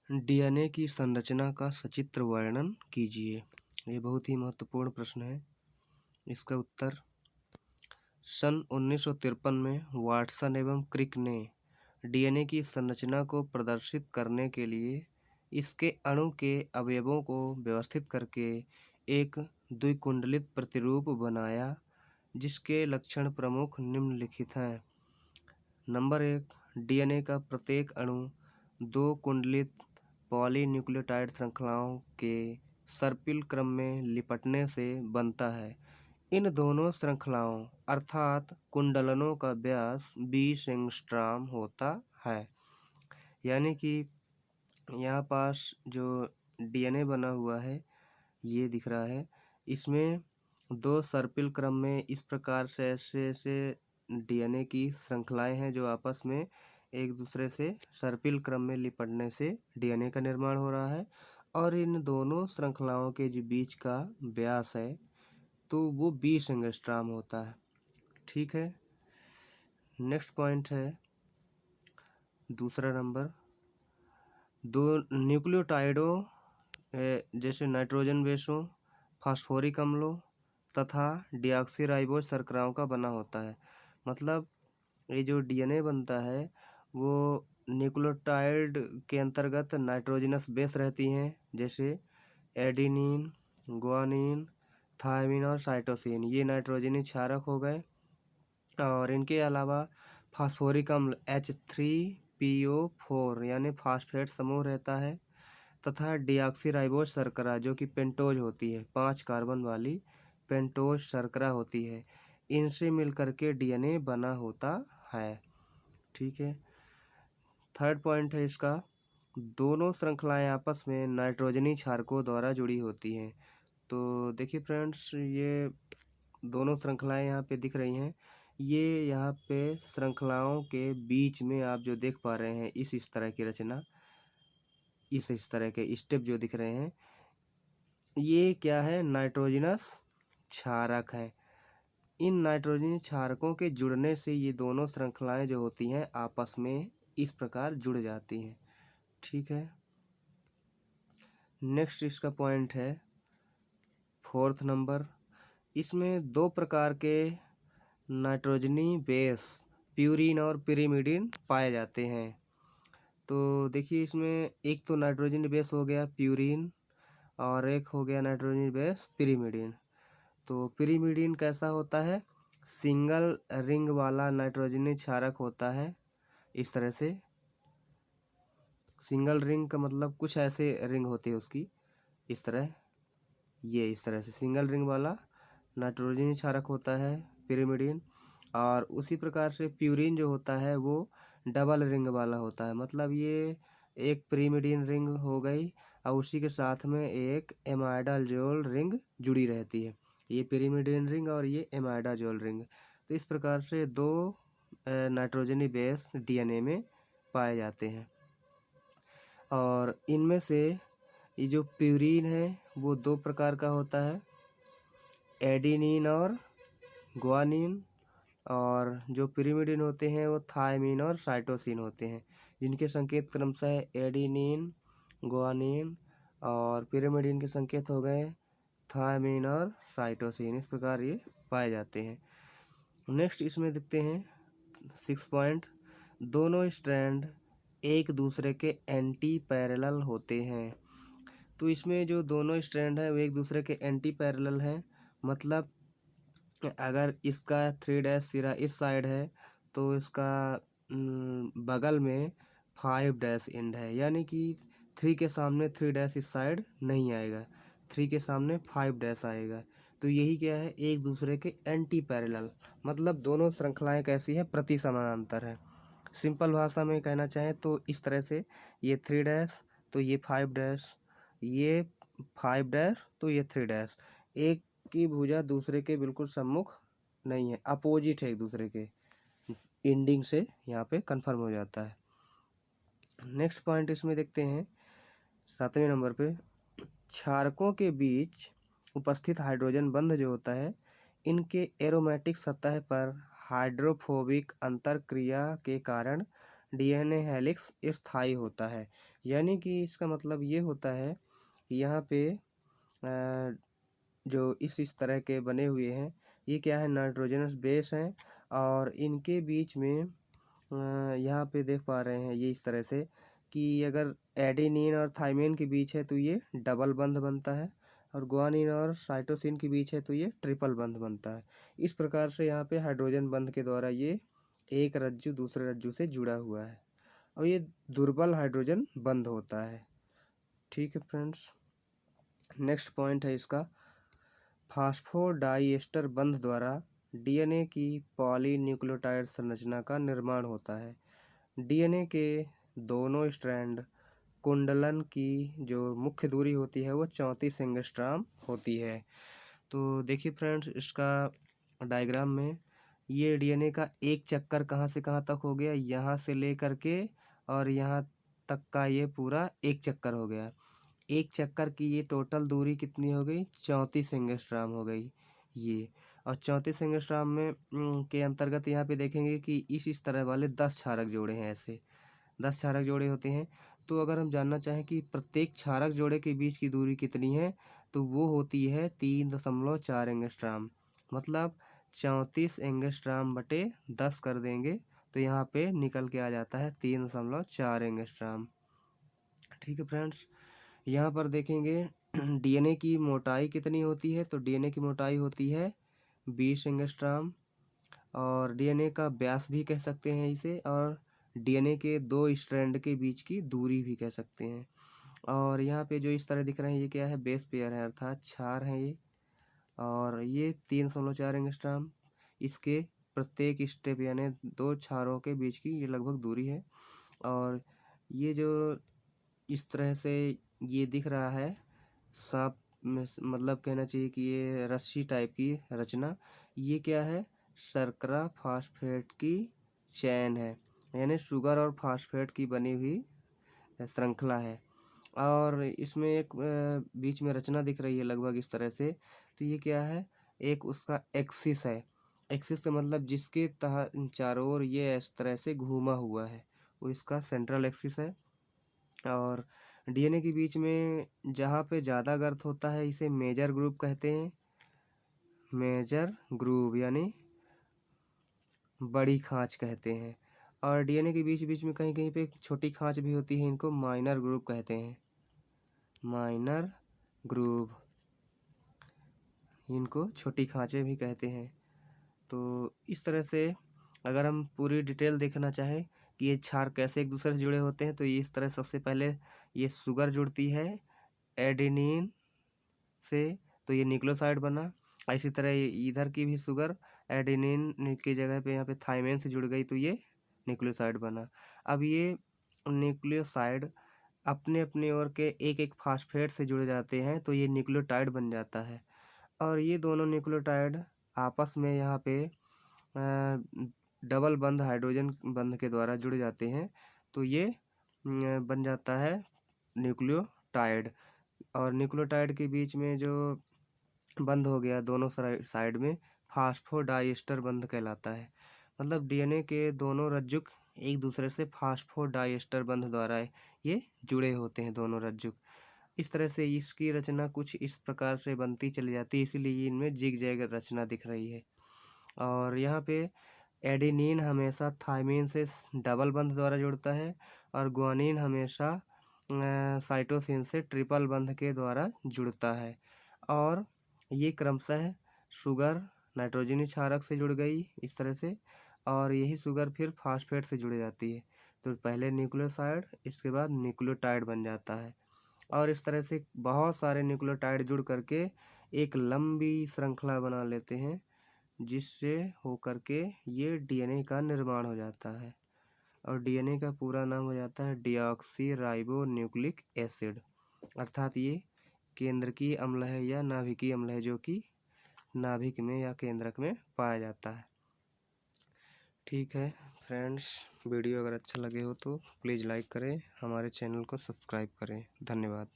DNA की संरचना का सचित्र वर्णन कीजिए। ये बहुत ही महत्वपूर्ण प्रश्न है। इसका उत्तर सन 1953 में वाटसन एवं क्रिक ने डीएनए की संरचना को प्रदर्शित करने के लिए इसके अणु के अवयवों को व्यवस्थित करके एक द्विकुंडलित प्रतिरूप बनाया, जिसके लक्षण प्रमुख निम्नलिखित हैं। नंबर 1, डीएनए का प्रत्येक अणु दो कुंडलित पॉलीन्यूक्लियोटाइड श्रृंखलाओं के सर्पिल क्रम में लिपटने से बनता है। इन दोनों श्रृंखलाओं अर्थात कुंडलनों का व्यास 20 एंगस्ट्रॉम होता है। यानी कि यहाँ पास जो डीएनए बना हुआ है ये दिख रहा है। इसमें दो सर्पिल क्रम में इस प्रकार से ऐसे डीएनए की श्रृंखलाएं हैं जो आपस में एक दूसरे से सर्पिल क्रम में लिपटने से डीएनए का निर्माण हो रहा है। और इन दोनों श्रृंखलाओं के जो बीच का व्यास है तो वो 20 एंगस्ट्रॉम होता है। ठीक है। नेक्स्ट पॉइंट है दूसरा नंबर, दो न्यूक्लियोटाइडों जैसे नाइट्रोजन बेसों, फास्फोरिक अम्लों तथा डीऑक्सीराइबोज शर्कराओं का बना होता है। मतलब ये जो डीएनए बनता है वो न्यूक्लियोटाइड के अंतर्गत नाइट्रोजनस बेस रहती हैं, जैसे एडेनिन, ग्वानिन, थायमिन और साइटोसिन। ये नाइट्रोजनी क्षारक हो गए। और इनके अलावा फास्फोरिक अम्ल H3PO4 यानी फास्फेट समूह रहता है, तथा डीऑक्सीराइबोज शर्करा जो कि पेंटोज होती है, 5 कार्बन वाली पेंटोज शर्करा होती है। इनसे मिलकर के डीएनए बना होता है। ठीक है। थर्ड पॉइंट है इसका, दोनों श्रृंखलाएं आपस में नाइट्रोजनी क्षारकों द्वारा जुड़ी होती हैं। तो देखिए फ्रेंड्स, ये दोनों श्रृंखलाएं यहाँ पे दिख रही हैं। ये यहाँ पे श्रृंखलाओं के बीच में आप जो देख पा रहे हैं इस तरह की रचना, इस तरह के स्टेप जो दिख रहे हैं, ये क्या है? नाइट्रोजनस क्षारक है। इन नाइट्रोजनी क्षारकों के जुड़ने से ये दोनों श्रृंखलाएं जो होती हैं आपस में इस प्रकार जुड़ जाती हैं। ठीक है। नेक्स्ट इसका पॉइंट है फोर्थ नंबर, इसमें दो प्रकार के नाइट्रोजनी बेस प्यूरिन और पिरिमिडिन पाए जाते हैं। तो देखिए इसमें एक तो नाइट्रोजन बेस हो गया प्यूरिन और एक हो गया नाइट्रोजन बेस पिरिमिडिन। तो पिरिमिडिन कैसा होता है? सिंगल रिंग वाला नाइट्रोजनी क्षारक होता है। इस तरह से सिंगल रिंग का मतलब कुछ ऐसे रिंग होती है उसकी, इस तरह, ये इस तरह से सिंगल रिंग वाला नाइट्रोजनी क्षारक होता है पिरिमिडिन। और उसी प्रकार से प्यूरिन जो होता है वो डबल रिंग वाला होता है। मतलब ये एक पिरिमिडिन रिंग हो गई और उसी के साथ में एक एमाइडाजोल रिंग जुड़ी रहती है। ये पिरिमिडिन रिंग और ये एमाइडाजोल रिंग। तो इस प्रकार से दो नाइट्रोजनी बेस डीएनए में पाए जाते हैं। और इनमें से ये जो प्यूरिन है वो दो प्रकार का होता है, एडेनिन और ग्वानिन। और जो पिरिमिडिन होते हैं वो थायमिन और साइटोसिन होते हैं, जिनके संकेत क्रमशः एडेनिन, ग्वानिन और पिरिमिडिन के संकेत हो गए थायमिन और साइटोसिन। इस प्रकार ये पाए जाते हैं। नेक्स्ट इसमें देखते हैं 6 पॉइंट, दोनों स्ट्रैंड एक दूसरे के एंटी पैरेलल होते हैं। तो इसमें जो दोनों स्ट्रैंड हैं वो एक दूसरे के एंटी पैरेलल हैं। मतलब अगर इसका 3' सिरा इस साइड है तो इसका बगल में 5' एंड है, यानी कि 3 के सामने 3' इस साइड नहीं आएगा, 3 के सामने 5' आएगा। तो यही क्या है? एक दूसरे के एंटी पैरेलल। मतलब दोनों श्रृंखलाएं कैसी है? प्रति समानांतर है। सिंपल भाषा में कहना चाहें तो इस तरह से, ये 3' तो ये 5', ये 5' तो ये 3'। एक की भुजा दूसरे के बिल्कुल सम्मुख नहीं है, अपोजिट है एक दूसरे के। एंडिंग से यहाँ पे कंफर्म हो जाता है। नेक्स्ट पॉइंट इसमें देखते हैं 7वें नंबर पे, क्षारकों के बीच उपस्थित हाइड्रोजन बंध जो होता है, इनके एरोमेटिक सतह पर हाइड्रोफोबिक अंतरक्रिया के कारण डीएनए हेलिक्स स्थायी होता है। यानी कि इसका मतलब ये होता है कि यहाँ पे जो इस तरह के बने हुए हैं, ये क्या है, नाइट्रोजनस बेस हैं और इनके बीच में यहाँ पे देख पा रहे हैं ये इस तरह से कि अगर एडेनिन और थाइमिन के बीच है तो ये डबल बंध बनता है, और गुआनिन और साइटोसिन के बीच है तो ये ट्रिपल बंध बनता है। इस प्रकार से यहाँ पे हाइड्रोजन बंध के द्वारा ये एक रज्जु दूसरे रज्जु से जुड़ा हुआ है और ये दुर्बल हाइड्रोजन बंध होता है। ठीक है फ्रेंड्स, नेक्स्ट पॉइंट है इसका, फास्फोडाइएस्टर बंध द्वारा डीएनए की पॉलीन्यूक्लियोटाइड संरचना का निर्माण होता है। डीएनए के दोनों स्ट्रैंड कुंडलन की जो मुख्य दूरी होती है वो 34 एंगस्ट्राम होती है। तो देखिए फ्रेंड्स, इसका डायग्राम में ये डीएनए का एक चक्कर कहाँ से कहाँ तक हो गया, यहाँ से लेकर के और यहाँ तक का ये पूरा एक चक्कर हो गया। एक चक्कर की ये टोटल दूरी कितनी हो गई, 34 एंगस्ट्राम हो गई ये। और 34 एंगस्ट्राम में के अंतर्गत यहाँ पे देखेंगे कि इस तरह वाले 10 क्षारक जोड़े हैं, ऐसे 10 क्षारक जोड़े होते हैं। तो अगर हम जानना चाहें कि प्रत्येक क्षारक जोड़े के बीच की दूरी कितनी है, तो वो होती है 3.4 एंगस्ट्राम। मतलब 34 एंगस्ट्राम बटे 10 कर देंगे तो यहाँ पे निकल के आ जाता है 3.4 एंगस्ट्राम। ठीक है फ्रेंड्स, यहाँ पर देखेंगे डीएनए की मोटाई कितनी होती है, तो डीएनए की मोटाई होती है 20 एंगस्ट्राम, और डीएनए का व्यास भी कह सकते हैं इसे, और डीएनए के दो स्ट्रैंड के बीच की दूरी भी कह सकते हैं। और यहाँ पे जो इस तरह दिख रहे हैं ये क्या है, बेस पेयर है, अर्थात क्षार है ये, और ये 3.4 एंगस्ट्राम। इसके प्रत्येक स्टेप यानी दो क्षारों के बीच की ये लगभग दूरी है। और ये जो इस तरह से ये दिख रहा है सांप में, मतलब कहना चाहिए कि ये रस्सी टाइप की रचना, ये क्या है, शर्करा फास्फेट की चैन है, यानी शुगर और फास्फेट की बनी हुई श्रृंखला है। और इसमें एक बीच में रचना दिख रही है लगभग इस तरह से, तो ये क्या है, एक उसका एक्सिस है। एक्सिस का मतलब जिसके तहत चारों ओर ये इस तरह से घूमा हुआ है, वो इसका सेंट्रल एक्सिस है। और डीएनए के बीच में जहाँ पे ज़्यादा गर्त होता है इसे मेजर ग्रुप कहते हैं, मेजर ग्रुप यानी बड़ी खांच कहते हैं। और डीएनए के बीच बीच में कहीं कहीं पे छोटी खांच भी होती है, इनको माइनर ग्रुप कहते हैं, माइनर ग्रुप, इनको छोटी खांचें भी कहते हैं। तो इस तरह से अगर हम पूरी डिटेल देखना चाहें कि ये क्षार कैसे एक दूसरे से जुड़े होते हैं, तो ये इस तरह सबसे पहले ये शुगर जुड़ती है एडेनिन से, तो ये न्यूक्लियोसाइड बना। इसी तरह इधर की भी शुगर एडेनिन की जगह पे यहाँ पे थाइमिन से जुड़ गई तो ये न्यूक्लियोसाइड बना। अब ये न्यूक्लियोसाइड अपने अपने ओर के एक एक फास्फेट से जुड़ जाते हैं तो ये न्यूक्लियोटाइड बन जाता है। और ये दोनों न्यूक्लियोटाइड आपस में यहाँ पे डबल बंध हाइड्रोजन बंध के द्वारा जुड़ जाते हैं, तो ये बन जाता है न्यूक्लियोटाइड। और न्यूक्लियोटाइड के बीच में जो बंध हो गया दोनों साइड में, फास्फोडाइएस्टर बंध कहलाता है। मतलब डीएनए के दोनों रज्जुक एक दूसरे से फास्फोडाइएस्टर बंध द्वारा ये जुड़े होते हैं, दोनों रज्जुक। इस तरह से इसकी रचना कुछ इस प्रकार से बनती चली जाती है, इसीलिए इनमें जिग जैग रचना दिख रही है। और यहाँ पे एडेनिन हमेशा थाइमिन से डबल बंध द्वारा जुड़ता है, और गुआनिन हमेशा साइटोसिन से ट्रिपल बंध के द्वारा जुड़ता है। और ये क्रमशः शुगर नाइट्रोजनी क्षारक से जुड़ गई इस तरह से, और यही शुगर फिर फास्फेट से जुड़ जाती है, तो पहले न्यूक्लियोसाइड इसके बाद न्यूक्लियोटाइड बन जाता है। और इस तरह से बहुत सारे न्यूक्लियोटाइड जुड़ करके एक लंबी श्रृंखला बना लेते हैं, जिससे होकर के ये डीएनए का निर्माण हो जाता है। और डीएनए का पूरा नाम हो जाता है डीऑक्सी राइबो न्यूक्लिक एसिड, अर्थात ये केंद्रकीय अम्ल है या नाभिकीय अम्ल है, जो कि नाभिक में या केंद्रक में पाया जाता है। ठीक है फ्रेंड्स, वीडियो अगर अच्छा लगे हो तो प्लीज़ लाइक करें, हमारे चैनल को सब्सक्राइब करें। धन्यवाद।